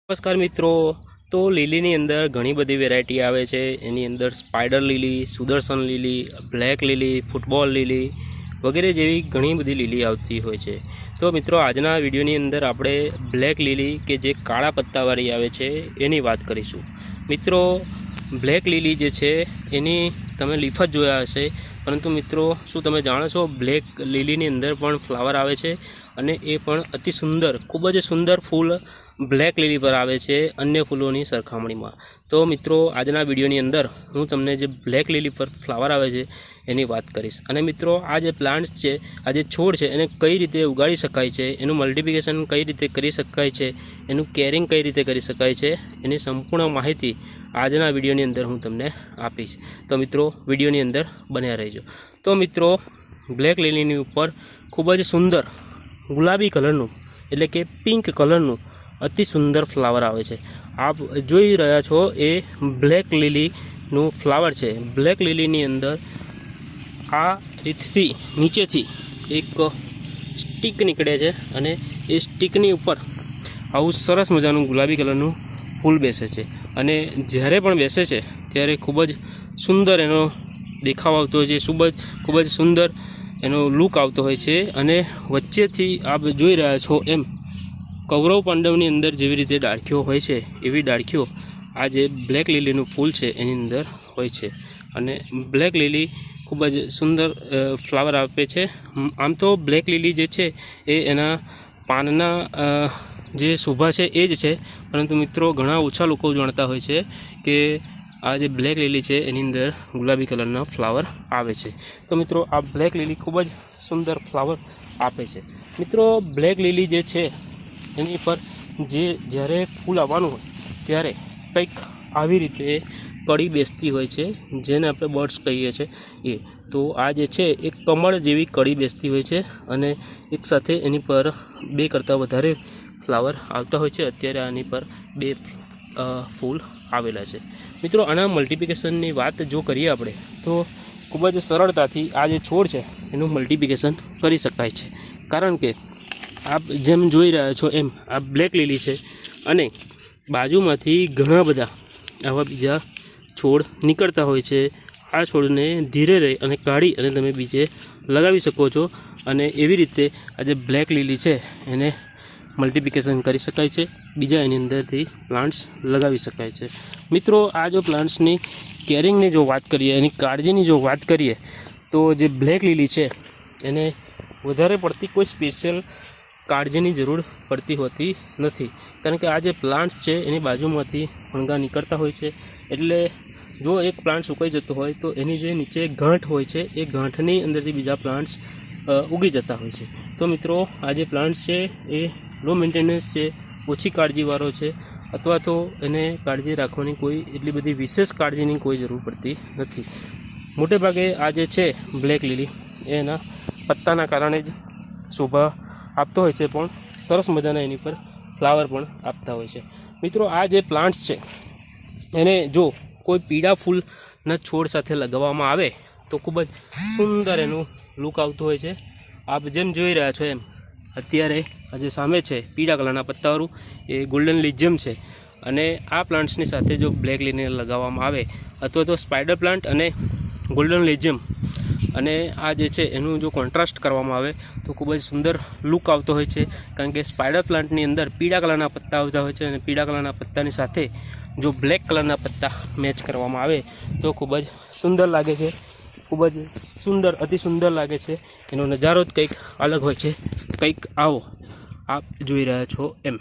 નમસ્કાર મિત્રો। તો લીલીની અંદર ઘણી બધી વેરાયટી આવે છે। એની અંદર સ્પાઈડર લીલી, સુદર્શન લીલી, બ્લેક લીલી, ફૂટબોલ લીલી વગેરે જેવી ઘણી બધી લીલી આવતી હોય છે। તો મિત્રો આજના વિડીયોની અંદર આપણે બ્લેક લીલી કે જે કાળા પત્તાવાળી આવે છે એની વાત કરીશું। મિત્રો બ્લેક લીલી જે છે એની તમે લીફ જ જોયા હશે, પરંતુ મિત્રો શું તમે જાણો છો બ્લેક લીલીની અંદર પણ ફ્લાવર આવે છે અને એ પણ અતિ સુંદર, ખૂબ જ સુંદર ફૂલ બ્લેક લીલી પર આવે છે અન્ય ફૂલોની સરખામણીમાં। તો મિત્રો આજના વિડીયોની અંદર હું તમને જે બ્લેક લીલી પર ફ્લાવર આવે છે એની વાત કરીશ। અને મિત્રો આ જે પ્લાન્ટ્સ છે, આ જે છોડ છે એને કઈ રીતે ઉગાડી શકાય છે, એનું મલ્ટિપ્લિકેશન કઈ રીતે કરી શકાય છે, એનું કેરિંગ કઈ રીતે કરી શકાય છે, એની સંપૂર્ણ માહિતી આજના વિડીયોની અંદર હું તમને આપીશ। તો મિત્રો વિડીયોની અંદર બન્યા રહેજો। તો મિત્રો બ્લેક લીલીની ઉપર ખૂબ જ સુંદર ગુલાબી કલરનું એટલે કે પિંક કલરનું અતિ સુંદર ફ્લાવર આવે છે। આપ જોઈ રહ્યા છો એ બ્લેક લીલીનું ફ્લાવર છે। બ્લેક લીલીની અંદર આ રીતથી નીચેથી એક સ્ટીક નીકળે છે અને એ સ્ટીકની ઉપર આવું સરસ મજાનું ગુલાબી કલરનું ફૂલ બેસે છે અને જ્યારે પણ બેસે છે ત્યારે ખૂબ જ સુંદર એનો દેખાવ આવતો હોય છે, ખૂબ જ સુંદર એનો લુક આવતો હોય છે। અને વચ્ચેથી આપ જોઈ રહ્યા છો એમ કૌરવ પાંડવની અંદર જેવી રીતે ડાળખીઓ હોય છે એવી ડાળખીઓ આ જે બ્લેક લીલીનું ફૂલ છે એની અંદર હોય છે। અને બ્લેક લીલી ખૂબ જ સુંદર ફ્લાવર આપે છે। આમ તો બ્લેક લીલી જે છે એ એના પાનના જે શોભા છે એ જ છે, પરંતુ મિત્રો ઘણા ઓછા લોકો જાણતા હોય છે કે આ જે બ્લેક લીલી છે એની અંદર ગુલાબી કલરના ફ્લાવર આવે છે। તો મિત્રો આ બ્લેક લીલી ખૂબ જ સુંદર ફ્લાવર આપે છે। મિત્રો બ્લેક લીલી જે છે એની પર જ્યારે ફૂલ આવવાનું હોય ત્યારે કંઈક આવી રીતે કળી બેસતી હોય છે, જેને આપણે બર્ડ્સ કહીએ છીએ એ। તો આ જે છે એક કમળ જેવી કળી બેસતી હોય છે અને એકસાથે એની પર 2 કરતાં વધારે ફ્લાવર આવતા હોય છે। અત્યારે આની પર 2 ફૂલ આવેલા છે। મિત્રો આના મલ્ટિપ્લિકેશનની વાત જો કરીએ આપણે તો ખૂબ જ સરળતાથી આ જે છોડ છે એનું મલ્ટિપ્લિકેશન કરી શકાય છે, કારણ કે આપ જેમ જોઈ રહ્યા છો એમ આ બ્લેક લીલી છે અને બાજુમાંથી ઘણા બધા આવા બીજા છોડ નીકળતા હોય છે। આ છોડને ધીરે રહી અને કાઢી અને તમે બીજે લગાવી શકો છો અને એવી રીતે આ જે બ્લેક લીલી છે એને મલ્ટિપ્લિકેશન કરી શકાય છે, બીજા એની અંદરથી પ્લાન્ટ્સ લગાવી શકાય છે। મિત્રો આ જો પ્લાન્ટ્સની કેરિંગની જો વાત કરીએ, એની કાળજીની જો વાત કરીએ તો જે બ્લેક લીલી છે એને વધારે પડતી કોઈ સ્પેશિયલ કાળજીની જરૂર પડતી હોતી નથી, કારણ કે આ જે પ્લાન્ટ્સ છે એની બાજુમાંથી ફણગા નીકળતા હોય છે। એટલે જો એક પ્લાન્ટ સુકાઈ જતો હોય તો એની જે નીચે ગાંઠ હોય છે એ ગાંઠની અંદરથી બીજા પ્લાન્ટ્સ ઉગી જતા હોય છે। તો મિત્રો આ જે પ્લાન્ટ્સ છે એ લો મેન્ટેનન્સ છે, ઓછી કાળજીવાળો છે, અથવા તો એને કાળજી રાખવાની કોઈ એટલી બધી વિશેષ કાળજીની કોઈ જરૂર પડતી નથી। મોટે ભાગે આ જે છે બ્લેક લીલી એના પત્તાના કારણે જ શોભા આપતો હોય છે, પણ સરસ મજાના એની પર ફ્લાવર પણ આપતા હોય છે। મિત્રો આ જે પ્લાન્ટ્સ છે એને જો કોઈ પીળા ફૂલના છોડ સાથે લગાવવામાં આવે તો ખૂબ જ સુંદર એનું લુક આવતું હોય છે। આપ જેમ જોઈ રહ્યા છો એમ અત્યારે આ જે સામે છે પીળા કલરના પત્તાવાળું એ ગોલ્ડન લિજિયમ છે, અને આ પ્લાન્ટ્સની સાથે જો બ્લેક લીલીને લગાવવામાં આવે અથવા તો સ્પાઈડર પ્લાન્ટ અને ગોલ્ડન લિજિયમ અને આ જે છે એનું જો કોન્ટ્રાસ્ટ કરવામાં આવે તો ખૂબ જ સુંદર લુક આવતો હોય છે, કારણ કે સ્પાઈડર પ્લાન્ટની અંદર પીળા કલરના પત્તા આવતા હોય છે અને પીળા કલરના પત્તાની સાથે જો બ્લેક કલરના પત્તા મેચ કરવામાં આવે તો ખૂબ જ સુંદર લાગે છે, ખૂબ જ સુંદર, અતિ સુંદર લાગે છે। એનો નજારો જ કંઈક અલગ હોય છે, કંઈક આવો આપ જોઈ રહ્યા છો એમ।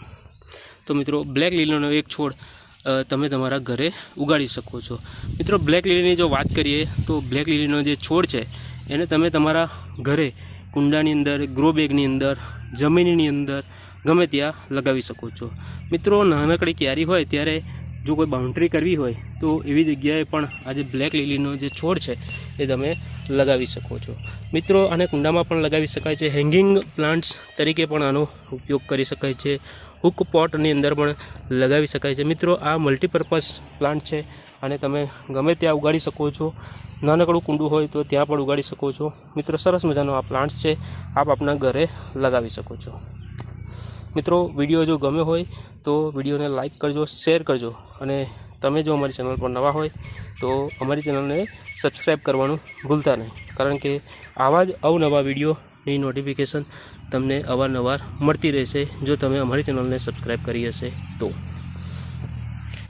તો મિત્રો બ્લેક લીલીનો એક છોડ તમે તમારા ઘરે ઉગાડી શકો છો। મિત્રો બ્લેક લીલીની જો વાત કરીએ તો બ્લેક લીલીનો જે છોડ છે એને તમે તમારા ઘરે કુંડાની અંદર, ગ્રો બેગની અંદર, જમીનની અંદર ગમે ત્યાં લગાવી શકો છો। મિત્રો નાનકડી ક્યારી હોય ત્યારે જો કોઈ બાઉન્ડ્રી કરવી હોય તો એવી જગ્યાએ પણ આ જે બ્લેક લીલીનો જે છોડ છે એ તમે લગાવી શકો છો। મિત્રો આને કુંડામાં પણ લગાવી શકાય છે, હેંગિંગ પ્લાન્ટ્સ તરીકે પણ આનો ઉપયોગ કરી શકાય છે, હુક પોટની અંદર પણ લગાવી શકાય છે। મિત્રો આ મલ્ટીપર્પઝ પ્લાન્ટ છે અને તમે ગમે ત્યાં ઉગાડી શકો છો। નાનકડું કુંડું હોય તો ત્યાં પણ ઉગાડી શકો છો। મિત્રો સરસ મજાનો આ પ્લાન્ટ્સ છે, આપ આપના ઘરે લગાવી શકો છો। મિત્રો, વિડીયો જો ગમ્યો હોય તો વિડીયોને લાઇક કરજો, શેર કરજો, અને તમે જો અમારી ચેનલ પર નવા હોય તો અમારી ચેનલને સબસ્ક્રાઈબ કરવાનું ભૂલતા નહીં, કારણ કે આવા જ અવનવા વિડીયોની નોટિફિકેશન તમને અવારનવાર મળતી રહેશે જો તમે અમારી ચેનલને સબસ્ક્રાઈબ કરી હશે તો.